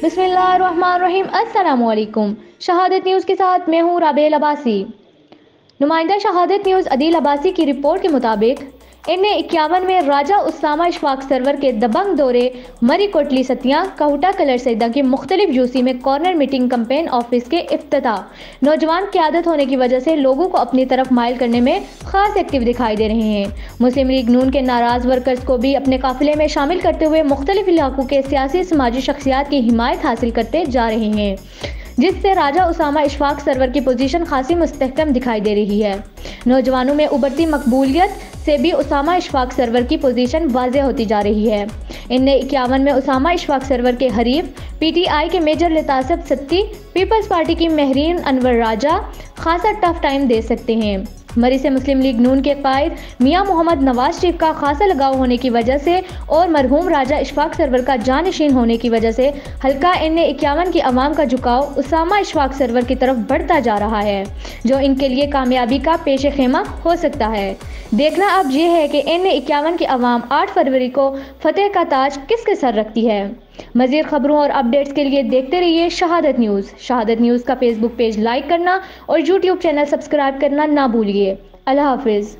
बिस्मिल्लाहिर्रहमानिर्रहीम। अस्सलामुअलैकुम। शहादत न्यूज़ के साथ मैं हूँ राबेल अब्बासी। नुमाइंदा शहादत न्यूज़ अदील अब्बासी की रिपोर्ट के मुताबिक NA-51 में राजा उस्सामा इशफाक सरवर के दबंग दौरे मरी कोटली सतियाँ काहुटा कलर सैदा की मुख्तलिफ यूसी में कॉर्नर मीटिंग कंपेन ऑफिस के इफ्तिताह नौजवान क़यादत होने की वजह से लोगों को अपनी तरफ माइल करने में खास एक्टिव दिखाई दे रहे हैं। मुस्लिम लीग नून के नाराज वर्कर्स को भी अपने काफिले में शामिल करते हुए मुख्तलिफ इलाकों के सियासी समाजी शख्सियात की हिमायत हासिल करते जा रहे हैं, जिससे राजा उस्सामा इशफाक सरवर की पोजीशन खासी मुस्तहकम दिखाई दे रही है। नौजवानों में उभरती मकबूलियत से भी उस्सामा इशफाक सरवर की पोजीशन वाज़ेह होती जा रही है। NA-51 में उस्सामा इशफाक सरवर के हरीफ PTI के मेजर लितासफ सत्ती पीपल्स पार्टी की महरीन अनवर राजा खासा टफ टाइम दे सकते हैं। मरी से मुस्लिम लीग नून के कायद मियां मोहम्मद नवाज शरीफ का खासा लगाव होने की वजह से और मरहूम राजा इशफाक सरवर का जानशीन होने की वजह से हल्का NA-51 की आवाम का झुकाव उस्सामा इशफाक सरवर की तरफ बढ़ता जा रहा है, जो इनके लिए कामयाबी का पेश खेमा हो सकता है। देखना अब यह है कि NA-51 की आवाम 8 फरवरी को फतेह का ताज किसके सर रखती है। मज़ीद खबरों और अपडेट्स के लिए देखते रहिए शहादत न्यूज़। शहादत न्यूज़ का फेसबुक पेज लाइक करना और यूट्यूब चैनल सब्सक्राइब करना ना भूलिए। अल्लाह हाफिज़।